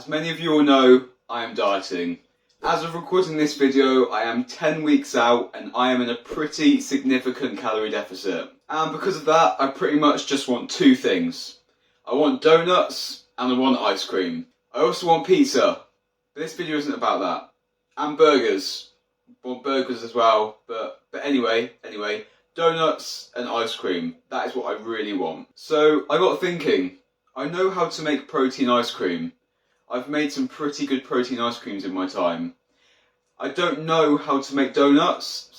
many of you all know, I am dieting. As of recording this video, I am 10 weeks out and I am in a pretty significant calorie deficit. And because of that, I pretty much just want two things. I want donuts and I want ice cream. I also want pizza, but this video isn't about that. And burgers. I want burgers as well, but anyway, donuts and ice cream. That is what I really want. So I got thinking, I know how to make protein ice cream. I've made some pretty good protein ice creams in my time. I don't know how to make donuts,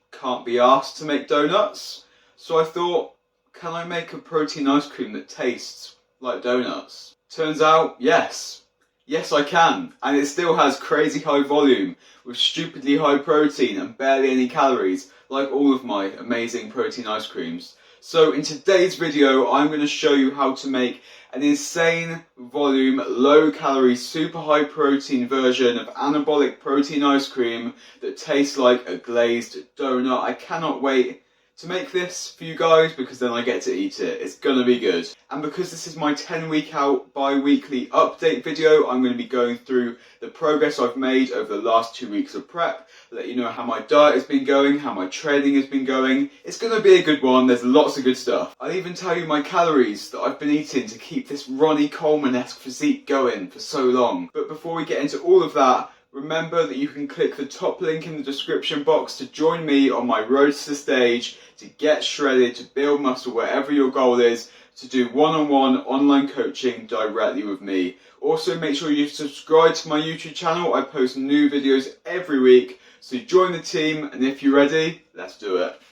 / can't be asked to make donuts. So I thought, can I make a protein ice cream that tastes like donuts? Turns out, yes. Yes, I can. And it still has crazy high volume, with stupidly high protein and barely any calories, like all of my amazing protein ice creams. So in today's video, I'm going to show you how to make an insane volume, low calorie, super high protein version of anabolic protein ice cream that tastes like a glazed donut. I cannot wait to make this for you guys because then I get to eat it. It's gonna be good. And because this is my 10-week out bi-weekly update video, I'm going to be going through the progress I've made over the last 2 weeks of prep, let you know how my diet has been going, how my training has been going. It's going to be a good one. There's lots of good stuff. I'll even tell you my calories that I've been eating to keep this Ronnie Coleman-esque physique going for so long. But before we get into all of that, remember that you can click the top link in the description box to join me on my road to the stage, to get shredded, to build muscle wherever your goal is, to do one-on-one online coaching directly with me. Also, make sure you subscribe to my YouTube channel. I post new videos every week, so join the team, and if you're ready, let's do it.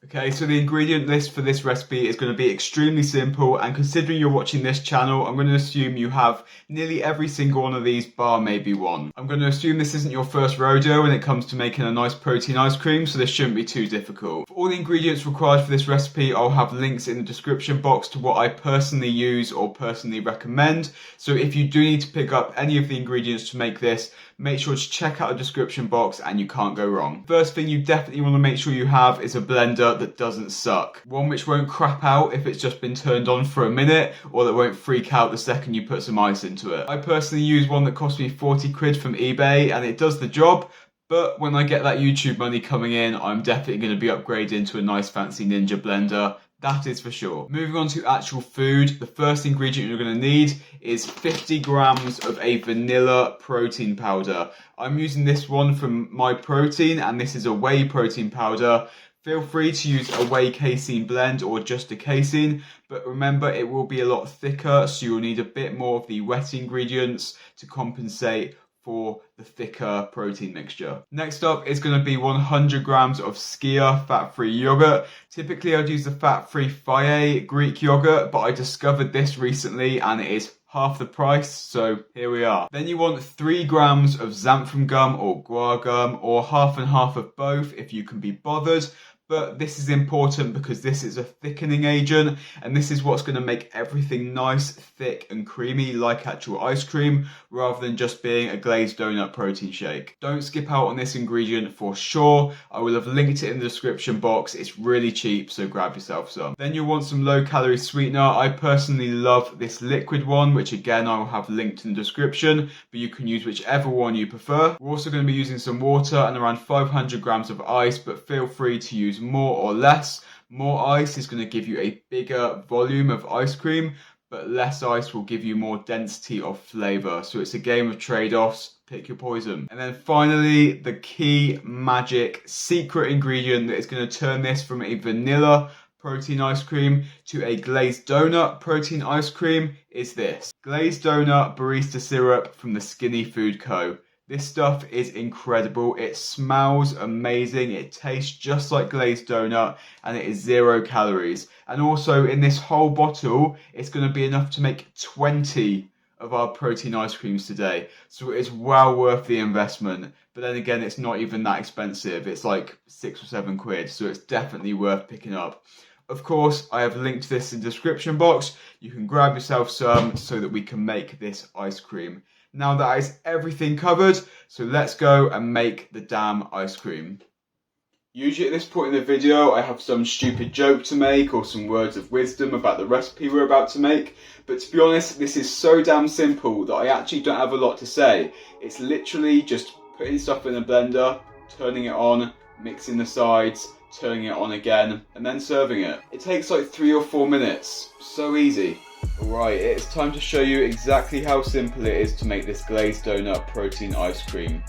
Okay, so the ingredient list for this recipe is going to be extremely simple, and considering you're watching this channel, I'm going to assume you have nearly every single one of these bar maybe one. I'm going to assume this isn't your first rodeo when it comes to making a nice protein ice cream, so this shouldn't be too difficult. For all the ingredients required for this recipe, I'll have links in the description box to what I personally use or personally recommend. So if you do need to pick up any of the ingredients to make this, make sure to check out the description box and you can't go wrong. First thing you definitely want to make sure you have is a blender that doesn't suck. One which won't crap out if it's just been turned on for a minute, or that won't freak out the second you put some ice into it. I personally use one that cost me 40 quid from eBay and it does the job, but when I get that YouTube money coming in, I'm definitely going to be upgrading to a nice fancy Ninja blender. That is for sure. Moving on to actual food, the first ingredient you're going to need is 50 grams of a vanilla protein powder. I'm using this one from My Protein, and this is a whey protein powder. Feel free to use a whey casein blend or just a casein, but remember it will be a lot thicker, so you'll need a bit more of the wet ingredients to compensate for the thicker protein mixture. Next up is going to be 100 grams of Skyr fat-free yogurt. Typically I'd use the fat-free Fage Greek yogurt, but I discovered this recently and it is half the price, so here we are. Then you want 3 grams of xanthan gum or guar gum, or half and half of both if you can be bothered. But this is important because this is a thickening agent, and this is what's going to make everything nice, thick and creamy like actual ice cream, rather than just being a glazed donut protein shake. Don't skip out on this ingredient for sure. I will have linked it in the description box. It's really cheap, so grab yourself some. Then you'll want some low calorie sweetener. I personally love this liquid one, which again I will have linked in the description, but you can use whichever one you prefer. We're also going to be using some water and around 500 grams of ice, but feel free to use more or less. More ice is going to give you a bigger volume of ice cream, but less ice will give you more density of flavor. So it's a game of trade-offs. Pick your poison. And then finally, the key magic secret ingredient that is going to turn this from a vanilla protein ice cream to a glazed donut protein ice cream is this. Glazed donut barista syrup from the Skinny Food Co. This stuff is incredible. It smells amazing. It tastes just like glazed donut, and it is 0 calories. And also in this whole bottle, it's going to be enough to make 20 of our protein ice creams today. So it's well worth the investment. But then again, it's not even that expensive. It's like 6 or 7 quid. So it's definitely worth picking up. Of course, I have linked this in the description box. You can grab yourself some so that we can make this ice cream. Now that is everything covered, so let's go and make the damn ice cream. Usually at this point in the video I have some stupid joke to make or some words of wisdom about the recipe we're about to make, but to be honest this is so damn simple that I actually don't have a lot to say. It's literally just putting stuff in a blender, turning it on, mixing the sides, turning it on again, and then serving it. It takes like 3 or 4 minutes. So easy. Alright, it's time to show you exactly how simple it is to make this glazed donut protein ice cream.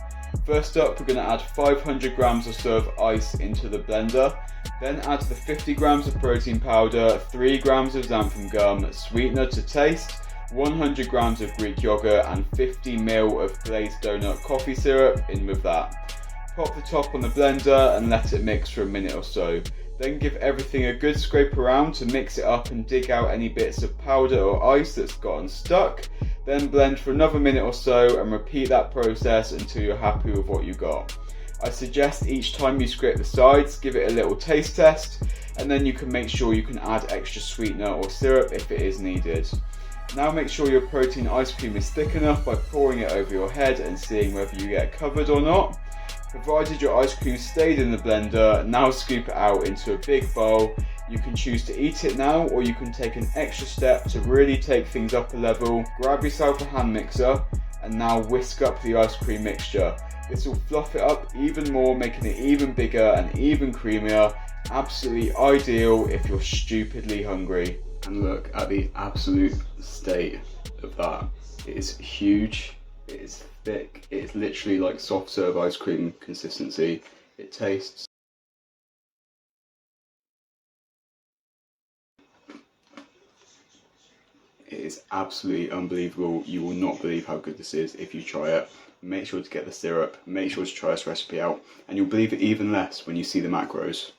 First up, we're going to add 500 grams or so of ice into the blender. Then add the 50 grams of protein powder, 3 grams of xanthan gum, sweetener to taste, 100 grams of Greek yogurt, and 50 ml of glazed donut coffee syrup in with that. Pop the top on the blender and let it mix for a minute or so. Then give everything a good scrape around to mix it up and dig out any bits of powder or ice that's gotten stuck. Then blend for another minute or so and repeat that process until you're happy with what you got. I suggest each time you scrape the sides, give it a little taste test, and then you can make sure you can add extra sweetener or syrup if it is needed. Now make sure your protein ice cream is thick enough by pouring it over your head and seeing whether you get covered or not. Provided your ice cream stayed in the blender, now scoop it out into a big bowl. You can choose to eat it now, or you can take an extra step to really take things up a level. Grab yourself a hand mixer and now whisk up the ice cream mixture. This will fluff it up even more, making it even bigger and even creamier. Absolutely ideal if you're stupidly hungry. And look at the absolute state of that. It is huge, it is thick, it is literally like soft serve ice cream consistency. It tastes It is absolutely unbelievable. You will not believe how good this is if you try it. Make sure to get the syrup, make sure to try this recipe out, and you'll believe it even less when you see the macros.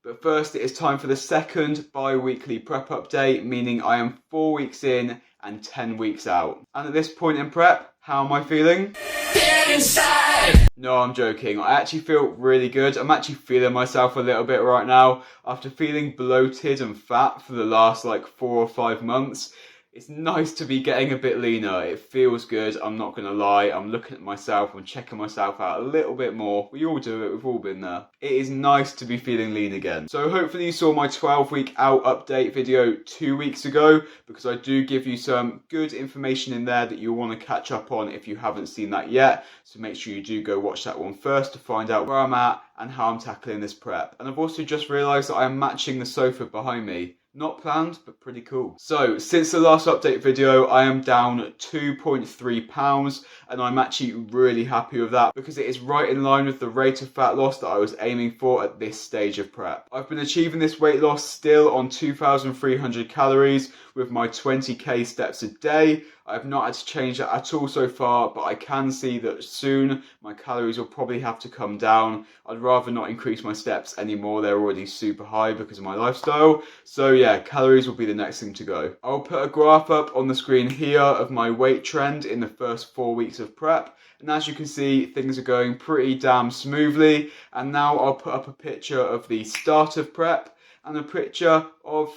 But first it is time for the second bi-weekly prep update, meaning I am 4 weeks in and 10 weeks out. And at this point in prep, how am I feeling? Get inside! No, I'm joking. I actually feel really good. I'm actually feeling myself a little bit right now. After feeling bloated and fat for the last like 4 or 5 months, it's nice to be getting a bit leaner. It feels good, I'm not going to lie. I'm looking at myself, I'm checking myself out a little bit more. We all do it, we've all been there. It is nice to be feeling lean again. So hopefully you saw my 12-week out update video 2 weeks ago, because I do give you some good information in there that you'll want to catch up on if you haven't seen that yet. So make sure you do go watch that one first to find out where I'm at and how I'm tackling this prep. And I've also just realised that I'm matching the sofa behind me. Not planned, but pretty cool. So, since the last update video, I am down 2.3 pounds, and I'm actually really happy with that because it is right in line with the rate of fat loss that I was aiming for at this stage of prep. I've been achieving this weight loss still on 2,300 calories with my 20k steps a day. I've not had to change that at all so far, but I can see that soon my calories will probably have to come down. I'd rather not increase my steps anymore. They're already super high because of my lifestyle. So yeah, calories will be the next thing to go. I'll put a graph up on the screen here of my weight trend in the first 4 weeks of prep. And as you can see, things are going pretty damn smoothly. And now I'll put up a picture of the start of prep and a picture of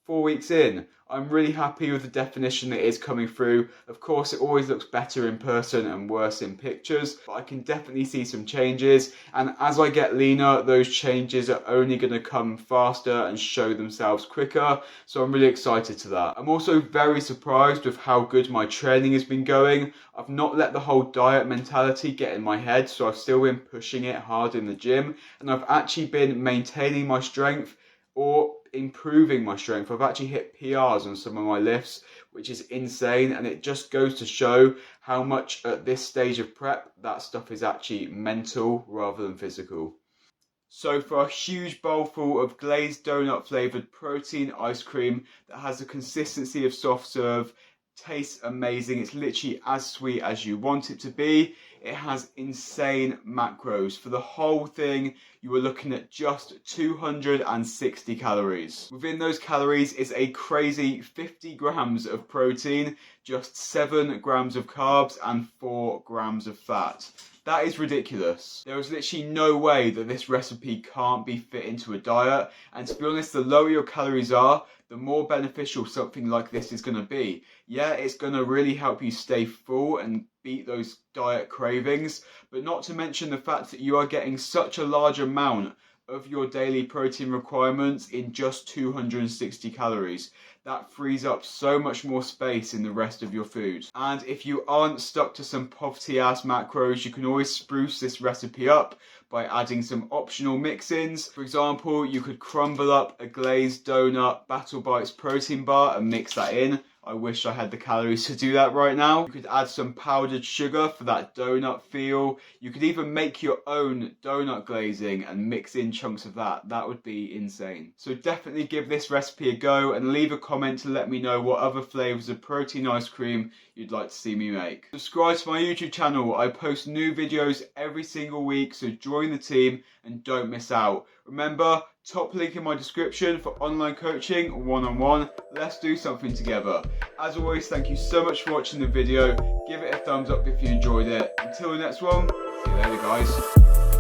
4 weeks in. I'm really happy with the definition that is coming through. Of course, it always looks better in person and worse in pictures, but I can definitely see some changes. And as I get leaner, those changes are only going to come faster and show themselves quicker. So I'm really excited to that. I'm also very surprised with how good my training has been going. I've not let the whole diet mentality get in my head, so I've still been pushing it hard in the gym. And I've actually been maintaining my strength or improving my strength. I've actually hit PRs on some of my lifts, which is insane, and it just goes to show how much at this stage of prep that stuff is actually mental rather than physical. So for a huge bowl full of glazed donut flavoured protein ice cream that has the consistency of soft serve, tastes amazing, it's literally as sweet as you want it to be. It has insane macros. For the whole thing, you are looking at just 260 calories. Within those calories is a crazy 50 grams of protein, just 7 grams of carbs and 4 grams of fat. That is ridiculous. There is literally no way that this recipe can't be fit into a diet. And to be honest, the lower your calories are, the more beneficial something like this is going to be. Yeah, it's going to really help you stay full and beat those diet cravings, but not to mention the fact that you are getting such a large amount of your daily protein requirements in just 260 calories. That frees up so much more space in the rest of your food. And if you aren't stuck to some poverty ass macros, you can always spruce this recipe up by adding some optional mix-ins. For example, you could crumble up a glazed donut Battle Bites protein bar and mix that in. I wish I had the calories to do that right now. You could add some powdered sugar for that donut feel. You could even make your own donut glazing and mix in chunks of that. That would be insane. So definitely give this recipe a go and leave a comment to let me know what other flavors of protein ice cream you'd like to see me make. Subscribe to my YouTube channel. I post new videos every single week, so join the team and don't miss out. Remember, top link in my description for online coaching one-on-one. Let's do something together. As always, thank you so much for watching the video. Give it a thumbs up if you enjoyed it. Until the next one, see you later guys.